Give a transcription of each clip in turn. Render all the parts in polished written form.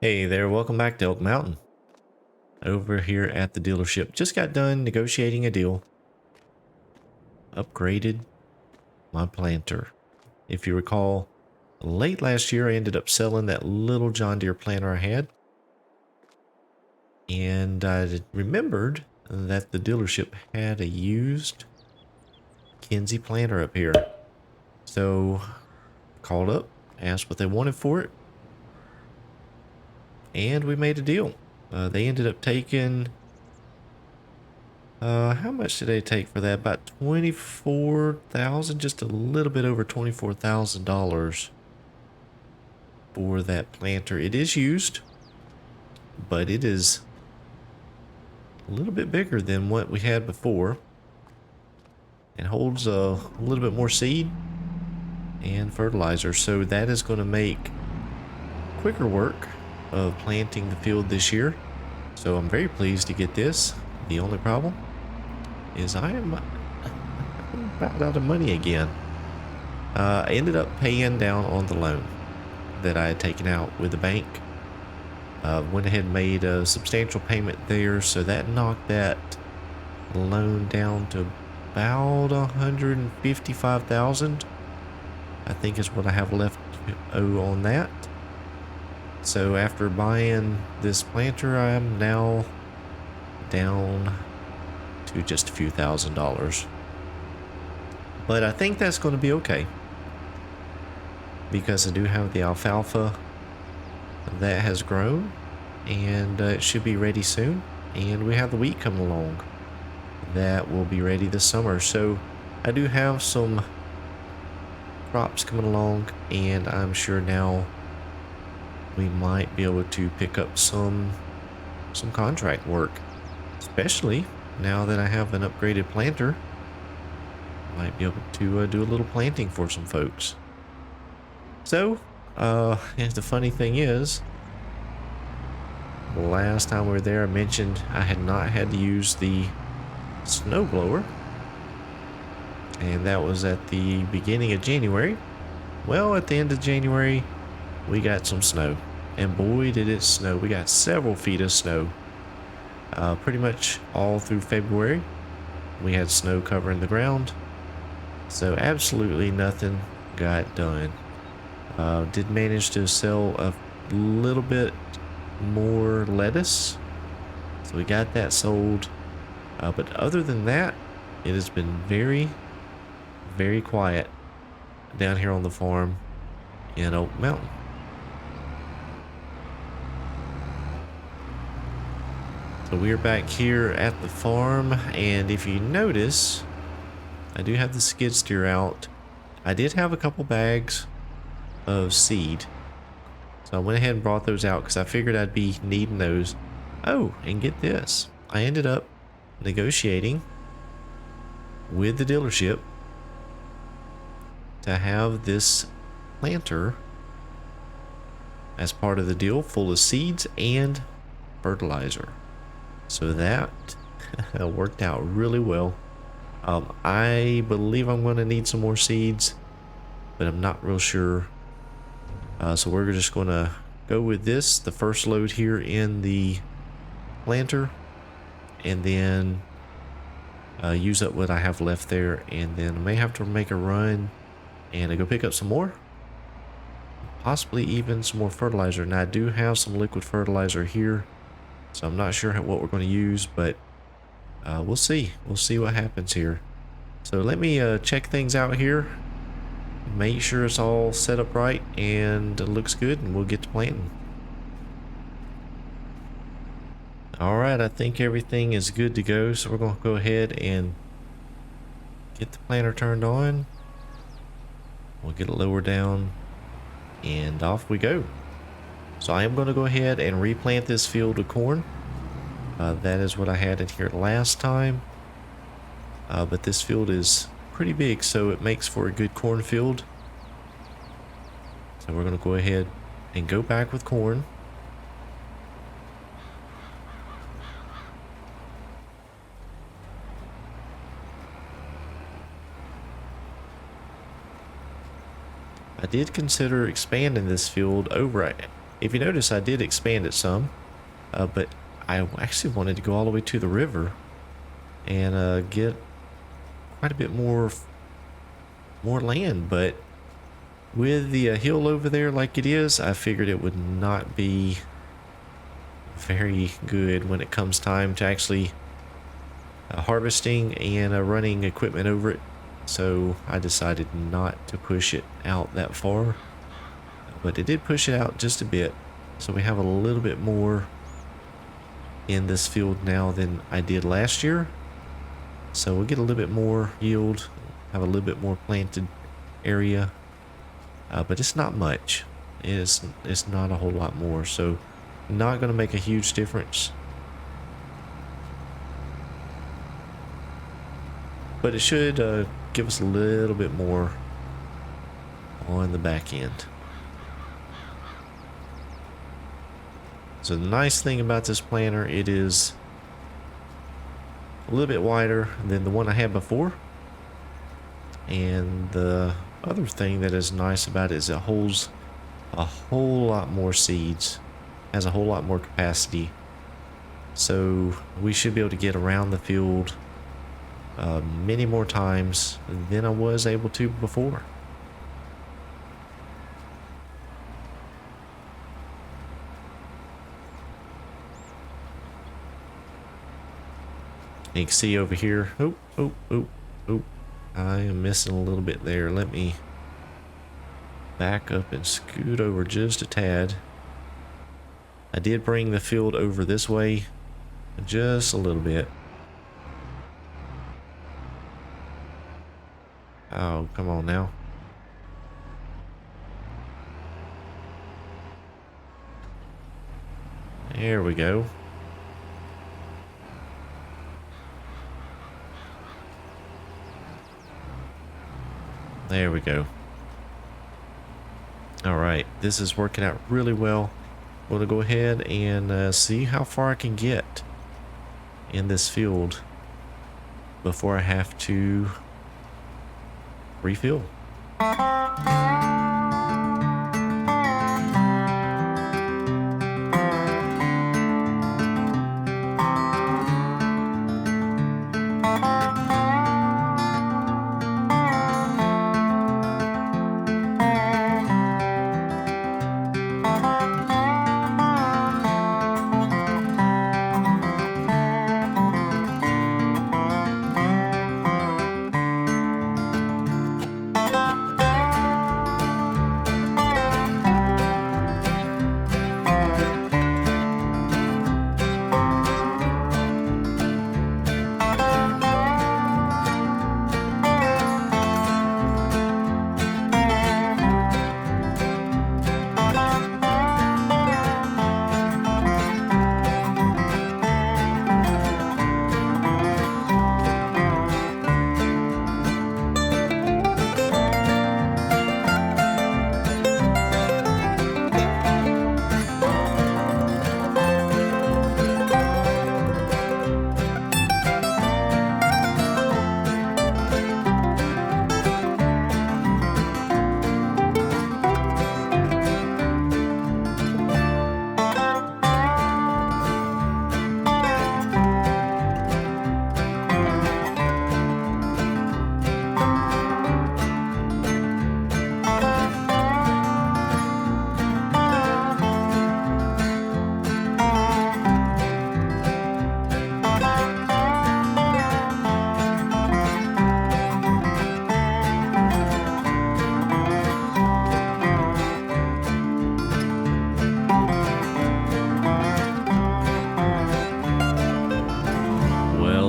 Hey there, welcome back to Elk Mountain. Over here at the dealership. Just got done negotiating a deal. Upgraded my planter. If you recall, late last year I ended up selling that little John Deere planter I had. And I remembered that the dealership had a used Kinsey planter up here. So called up, asked what they wanted for it. And we made a deal. They ended up taking... how much did they take for that? About 24,000, just a little bit over $24,000 for that planter. It is used, but it is a little bit bigger than what we had before. It holds a little bit more seed and fertilizer, so that is going to make quicker work of planting the field this year. So I'm very pleased to get this. The only problem is I am about out of money again. I ended up paying down on the loan that I had taken out with the bank. Went ahead and made a substantial payment there, so that knocked that loan down to about $155,000. I think is what I have left to owe on that. So after buying this planter, I am now down to just a few $1,000s. But I think that's going to be okay, because I do have the alfalfa that has grown, and it should be ready soon. And we have the wheat coming along that will be ready this summer. So I do have some crops coming along, and I'm sure now we might be able to pick up some contract work, especially now that I have an upgraded planter. Might be able to do a little planting for some folks. So and the funny thing is, last time we were there I mentioned I had not had to use the snow blower, and that was at the beginning of January. Well, at the end of January we got some snow, and boy did it snow. We got several feet of snow. Pretty much all through February we had snow covering the ground, so absolutely nothing got done. Did manage to sell a little bit more lettuce, so we got that sold, but other than that it has been very quiet down here on the farm in Oak Mountain. So we're back here at the farm, and if you notice, I do have the skid steer out. I did have a couple bags of seed, so I went ahead and brought those out because I figured I'd be needing those. Oh, and get this, I ended up negotiating with the dealership to have this planter as part of the deal, full of seeds and fertilizer. So that worked out really well. I believe I'm going to need some more seeds, but I'm not real sure. So we're just going to go with this, the first load here in the planter, and then use up what I have left there, and then I may have to make a run and go pick up some more, possibly even some more fertilizer. Now I do have some liquid fertilizer here, so I'm not sure what we're going to use, but we'll see what happens here. So let me check things out here, make sure it's all set up right and it looks good, and we'll get to planting. Alright, I think everything is good to go, so we're going to go ahead and get the planter turned on. We'll get it lower down, and off we go. So I am going to go ahead and replant this field of corn. That is what I had in here last time, but this field is pretty big, so it makes for a good corn field. So we're going to go ahead and go back with corn. I did consider expanding this field over If you notice, I did expand it some, but I actually wanted to go all the way to the river and get quite a bit more land, but with the hill over there like it is, I figured it would not be very good when it comes time to actually harvesting and running equipment over it. So I decided not to push it out that far, but it did push it out just a bit. So we have a little bit more in this field now than I did last year. So we'll get a little bit more yield, have a little bit more planted area, but it's not much. It's not a whole lot more, so not going to make a huge difference. But it should give us a little bit more on the back end. So the nice thing about this planter, it is a little bit wider than the one I had before. And the other thing that is nice about it is it holds a whole lot more seeds, has a whole lot more capacity. So we should be able to get around the field many more times than I was able to before. You can see over here, oh, I am missing a little bit there. Let me back up and scoot over just a tad. I did bring the field over this way just a little bit. Oh, come on now. There we go. There we go. All right, this is working out really well. I'm gonna go ahead and see how far I can get in this field before I have to refill.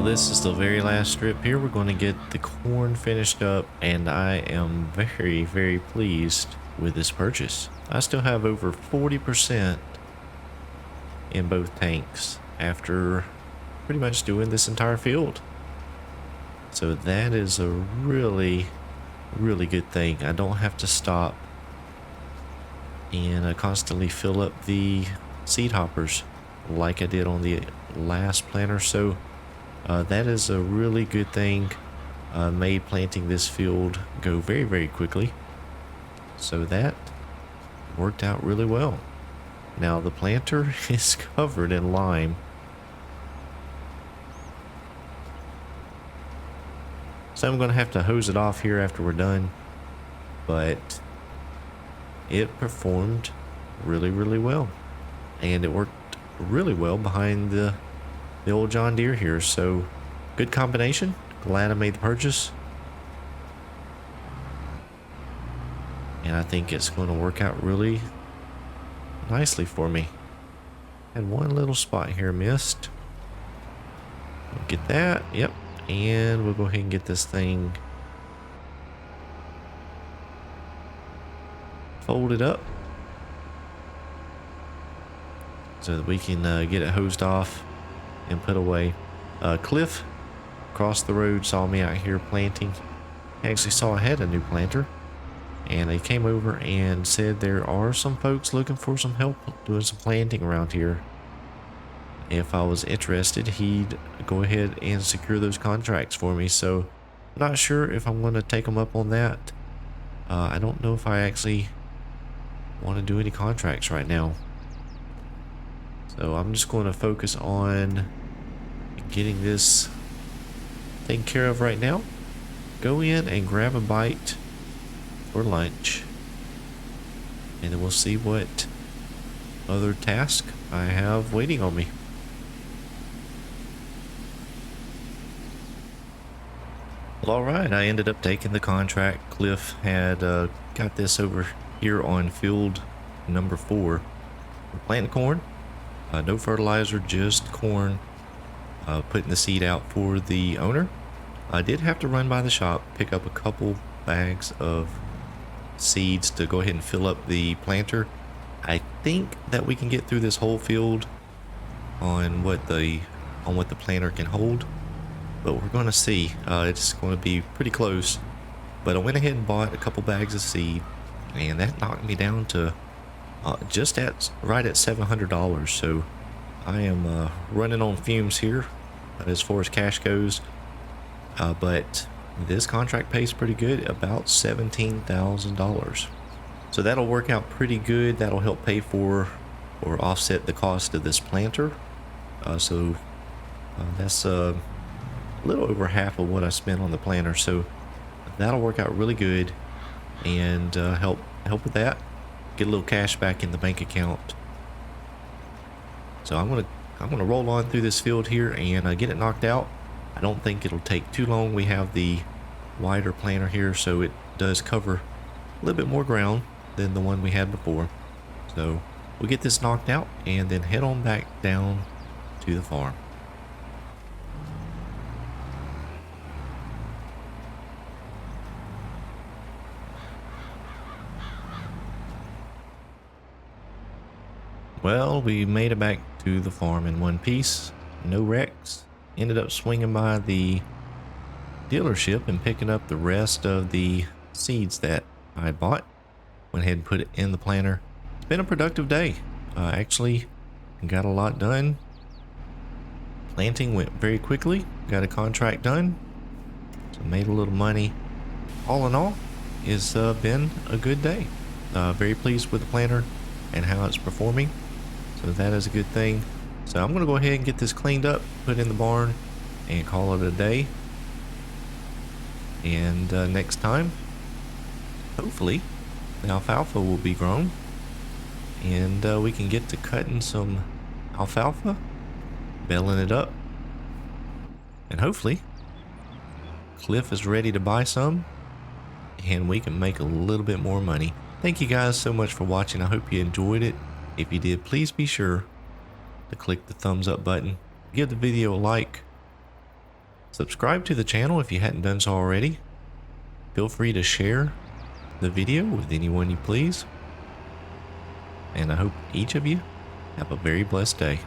This is the very last strip here. We're going to get the corn finished up, and I am very, very pleased with this purchase. I still have over 40% in both tanks after pretty much doing this entire field. So that is a really, really good thing. I don't have to stop and constantly fill up the seed hoppers like I did on the last planter. So that is a really good thing. Made planting this field go very, very quickly. So that worked out really well. Now the planter is covered in lime. So I'm going to have to hose it off here after we're done. But it performed really well. And it worked really well behind the old John Deere here. So good combination. Glad I made the purchase. And I think it's going to work out really nicely for me. Had one little spot here missed. We'll get that. Yep. And we'll go ahead and get this thing folded up so that we can get it hosed off and put away. Cliff across the road saw me out here planting. Actually saw I had a new planter, and they came over and said there are some folks looking for some help doing some planting around here. If I was interested, he'd go ahead and secure those contracts for me. So I'm not sure if I'm going to take them up on that. I don't know if I actually want to do any contracts right now. So I'm just going to focus on getting this taken care of right now. Go in and grab a bite for lunch, and then we'll see what other task I have waiting on me. Well, alright, I ended up taking the contract. Cliff had got this over here on field number 4. We're planting corn. No fertilizer, just corn. Putting the seed out for the owner. I did have to run by the shop, pick up a couple bags of seeds to go ahead and fill up the planter. I think that we can get through this whole field on what the planter can hold, but we're going to see. It's going to be pretty close. But I went ahead and bought a couple bags of seed, and that knocked me down to just right at $700. So I am running on fumes here as far as cash goes. But this contract pays pretty good, about $17,000. So that'll work out pretty good. That'll help pay for or offset the cost of this planter. So that's a little over half of what I spent on the planter. So that'll work out really good and help with that. Get a little cash back in the bank account. So I'm gonna roll on through this field here and get it knocked out. I don't think it'll take too long. We have the wider planter here, so it does cover a little bit more ground than the one we had before. So we'll get this knocked out and then head on back down to the farm. Well, we made it back to the farm in one piece, no wrecks. Ended up swinging by the dealership and picking up the rest of the seeds that I bought. Went ahead and put it in the planter. It's been a productive day. Actually got a lot done. Planting went very quickly. Got a contract done. So made a little money. All in all, it's been a good day. Very pleased with the planter and how it's performing. So that is a good thing. So I'm going to go ahead and get this cleaned up, put it in the barn, and call it a day. And next time, hopefully, the alfalfa will be grown. And we can get to cutting some alfalfa, baling it up. And hopefully, Cliff is ready to buy some, and we can make a little bit more money. Thank you guys so much for watching. I hope you enjoyed it. If you did, please be sure to click the thumbs up button, give the video a like, subscribe to the channel if you hadn't done so already. Feel free to share the video with anyone you please. And I hope each of you have a very blessed day.